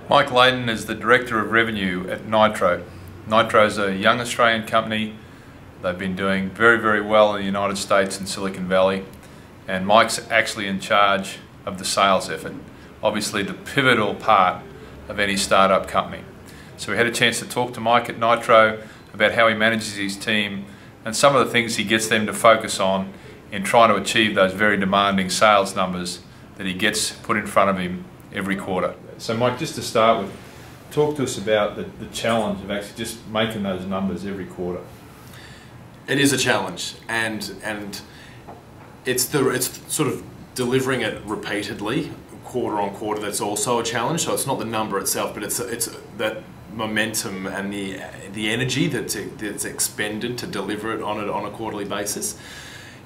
Mike Leyden is the Director of Revenue at Nitro. Nitro is a young Australian company. They've been doing very, very well in the United States and Silicon Valley. And Mike's actually in charge of the sales effort, obviously the pivotal part of any startup company. So we had a chance to talk to Mike at Nitro about how he manages his team and some of the things he gets them to focus on in trying to achieve those very demanding sales numbers that he gets put in front of him every quarter. So Mike, just to start with, talk to us about the challenge of actually just making those numbers every quarter. It is a challenge, and it's sort of delivering it repeatedly, quarter on quarter. That's also a challenge. So it's not the number itself, but it's that momentum and the energy that's expended to deliver it on a quarterly basis.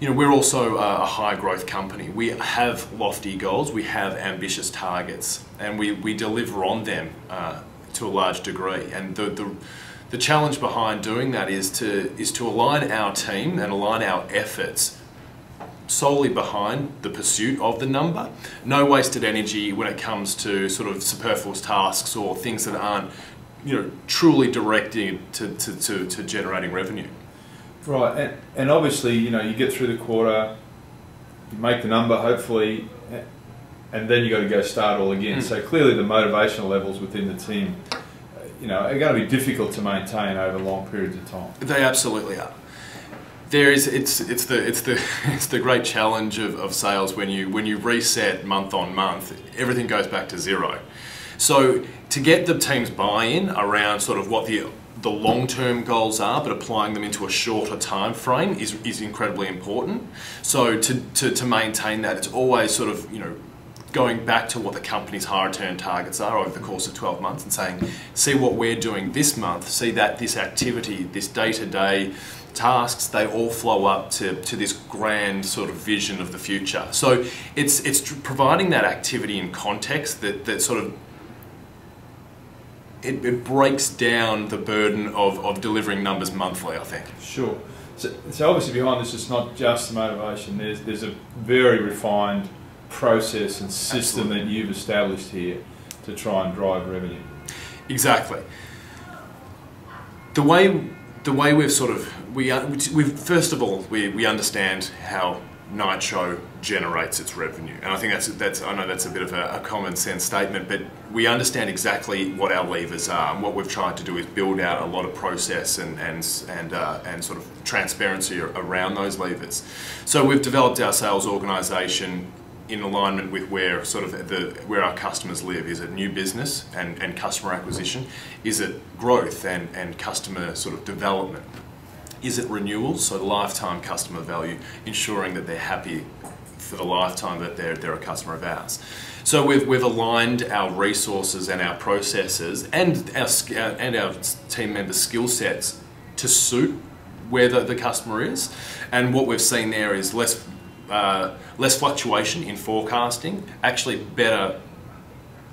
You know, we're also a high growth company. We have lofty goals, we have ambitious targets, and we deliver on them to a large degree. And the challenge behind doing that is to align our team and align our efforts solely behind the pursuit of the number. No wasted energy when it comes to sort of superfluous tasks or things that aren't, you know, truly directed to generating revenue. Right, and obviously, you know, you get through the quarter, you make the number, hopefully, and then you've got to go start all again. So clearly the motivational levels within the team, you know, are going to be difficult to maintain over long periods of time. They absolutely are. It's the great challenge of sales when you reset month on month, everything goes back to zero. So to get the team's buy-in around sort of what the long-term goals are, but applying them into a shorter time frame is incredibly important. So to maintain that, it's always sort of, you know, going back to what the company's high return targets are over the course of 12 months and saying, see what we're doing this month, see that this activity, this day-to-day tasks, they all flow up to this grand sort of vision of the future. So it's providing that activity in context that sort of it breaks down the burden of delivering numbers monthly, I think. Sure. So obviously behind this, it's not just the motivation. There's a very refined process and system that you've established here to try and drive revenue. Exactly. The way we've sort of first of all we understand how Nitro generates its revenue, and I think that's I know that's a bit of a common sense statement, but we understand exactly what our levers are, and what we've tried to do is build out a lot of process and sort of transparency around those levers. So we've developed our sales organisation in alignment with where sort of where our customers live. Is it new business and customer acquisition? Is it growth and customer sort of development? Is it renewals, so lifetime customer value, ensuring that they're happy for the lifetime that they're a customer of ours. So we've aligned our resources and our processes and our team members' skill sets to suit where the customer is, and what we've seen there is less fluctuation in forecasting, actually better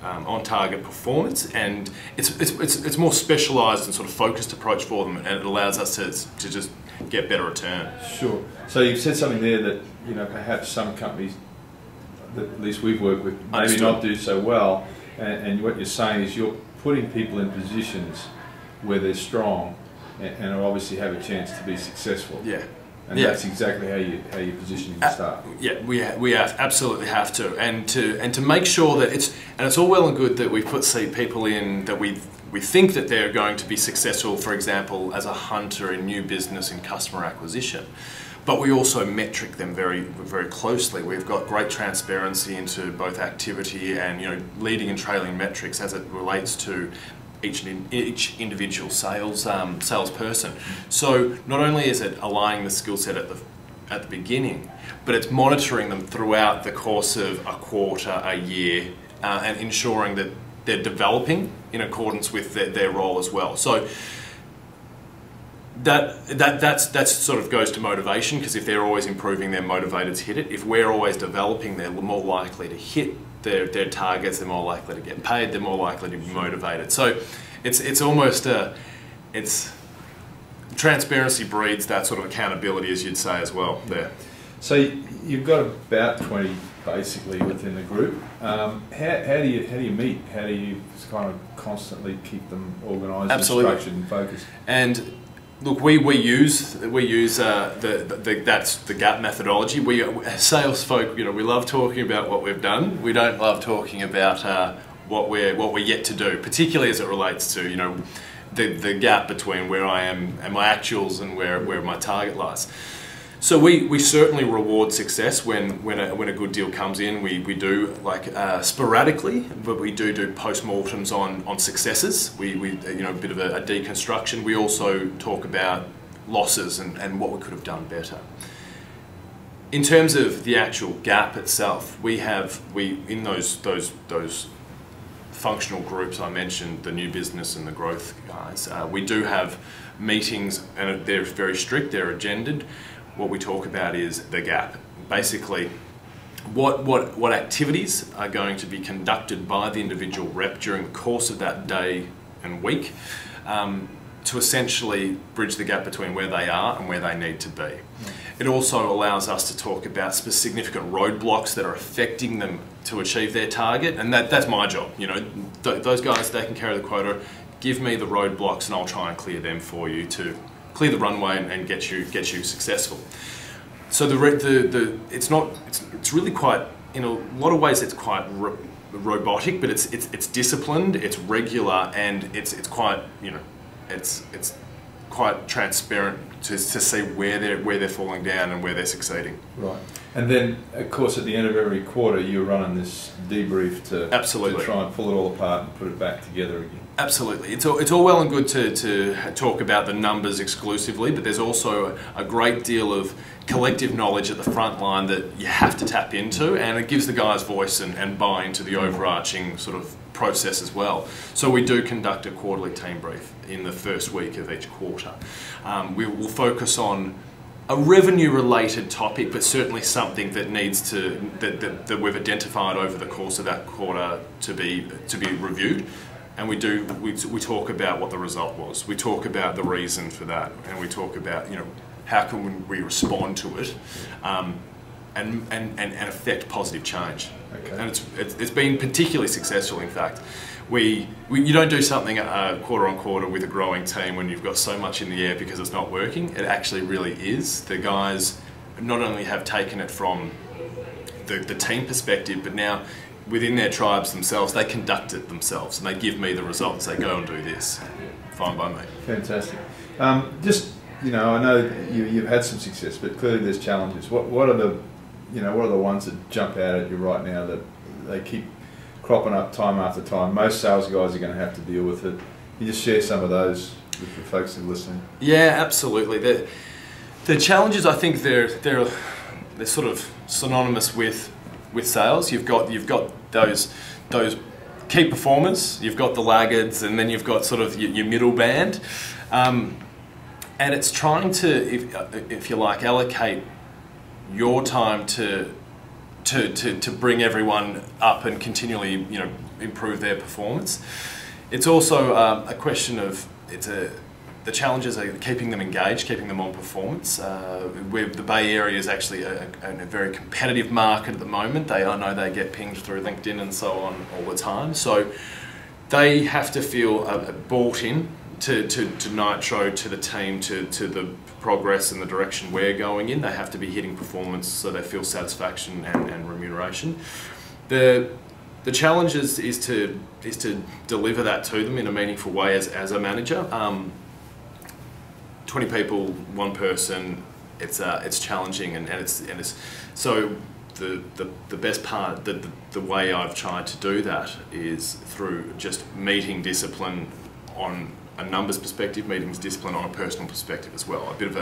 on-target performance, and it's more specialised and sort of focused approach for them, and it allows us to just get better return. Sure. So you've said something there that, you know, perhaps some companies that at least we've worked with maybe not do so well, and what you're saying is you're putting people in positions where they're strong and obviously have a chance to be successful. Yeah. And that's exactly how you position your staff. Yeah, we absolutely have to, and to make sure that it's all well and good that we put people in that we think that they're going to be successful, for example, as a hunter in new business and customer acquisition. But we also metric them very, very closely. We've got great transparency into both activity and, you know, leading and trailing metrics as it relates to each individual salesperson. So not only is it aligning the skill set at the beginning, but it's monitoring them throughout the course of a quarter, a year, and ensuring that they're developing in accordance with their role as well. So that's sort of goes to motivation, because if they're always improving, they're motivated to hit it. If we're always developing, they're more likely to hit their targets, they're more likely to get paid, they're more likely to be motivated. So it's almost transparency breeds that sort of accountability, as you'd say as well there. So you've got about 20 basically within the group. How do you meet? How do you kind of constantly keep them organised, and structured, and focused? And look, we use that's the GAP methodology. We sales folk, we love talking about what we've done. We don't love talking about what we're yet to do, particularly as it relates to the gap between where I am and my actuals and where my target lies. So we certainly reward success when a good deal comes in. We do sporadically, but we do post-mortems on successes. We a bit of a deconstruction. We also talk about losses and what we could have done better. In terms of the actual gap itself, we in those functional groups I mentioned, the new business and the growth guys, we do have meetings, and they're very strict, they're agendaed. What we talk about is the gap. Basically, what activities are going to be conducted by the individual rep during the course of that day and week to essentially bridge the gap between where they are and where they need to be. It also allows us to talk about significant roadblocks that are affecting them to achieve their target, and that's my job. Those guys, they can carry the quota. Give me the roadblocks and I'll try and clear them for you to clear the runway and get you successful. So it's really quite, in a lot of ways, it's quite robotic, but it's disciplined, it's regular, and it's quite it's quite transparent to see where they're falling down and where they're succeeding. Right. And then, of course, at the end of every quarter, you're running this debrief to try and pull it all apart and put it back together again. Absolutely. It's all well and good to talk about the numbers exclusively, but there's also a great deal of collective knowledge at the front line that you have to tap into, and it gives the guys voice and buy into the overarching sort of process as well. So we do conduct a quarterly team brief in the first week of each quarter. We will focus on a revenue-related topic, but certainly something that needs that we've identified over the course of that quarter to be reviewed. And we talk about what the result was. We talk about the reason for that, and we talk about how can we respond to it, and affect positive change. Okay. And it's been particularly successful. In fact, you don't do something quarter on quarter with a growing team when you've got so much in the air because it's not working. It actually really is. The guys not only have taken it from the team perspective, but now within their tribes themselves, they conduct it themselves and they give me the results. They go and do this. Fine by me. Fantastic. I know you've had some success, but clearly there's challenges. What are the ones that jump out at you right now that they keep cropping up time after time? Most sales guys are going to have to deal with it. You just share some of those with the folks that are listening. Yeah, absolutely. The challenges, I think they're sort of synonymous with sales. You've got those key performers, you've got the laggards, and then you've got sort of your middle band. And it's trying to, if you like, allocate your time to bring everyone up and continually, improve their performance. It's also a question of the challenges are keeping them engaged, keeping them on performance. The Bay Area is actually a very competitive market at the moment. I know they get pinged through LinkedIn and so on all the time. So they have to feel bought in to Nitro, to the team, to the progress and the direction we're going in. They have to be hitting performance so they feel satisfaction and remuneration. The challenge is to deliver that to them in a meaningful way as a manager. 20 people, one person, it's challenging and it's so the best part, the way I've tried to do that is through just meeting discipline on a numbers perspective, meetings discipline on a personal perspective as well. A bit of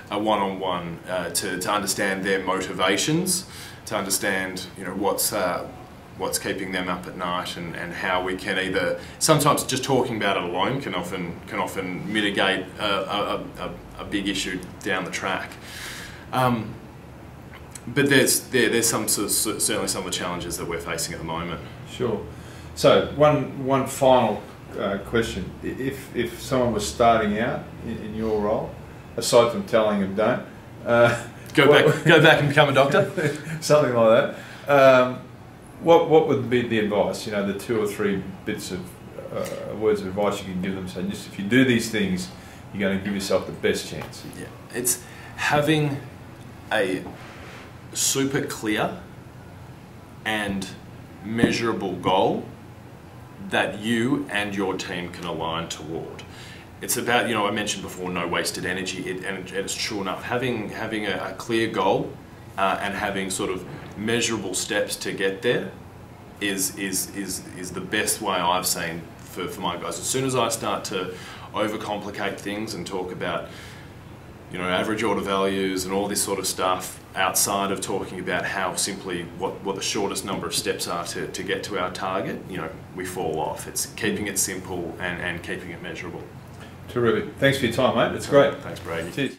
a one-on-one to understand their motivations, to understand what's keeping them up at night, and how we can either, sometimes just talking about it alone can often mitigate a big issue down the track. But there's certainly some of the challenges that we're facing at the moment. Sure. So one final question: if someone was starting out in your role, aside from telling them don't, go back and become a doctor, something like that. What would be the advice? You know, the 2 or 3 bits of words of advice you can give them. So just if you do these things, you're going to give yourself the best chance. Yeah, it's having a super clear and measurable goal that you and your team can align toward. It's about, you know, I mentioned before, no wasted energy, and it's true enough. Having a clear goal and having sort of measurable steps to get there is the best way I've seen for my guys. As soon as I start to overcomplicate things and talk about, you know, average order values and all this sort of stuff outside of talking about how simply what the shortest number of steps are to get to our target, you know, we fall off. It's keeping it simple and keeping it measurable. Terrific. Thanks for your time, mate. It's great. Thanks, Brady. Cheers.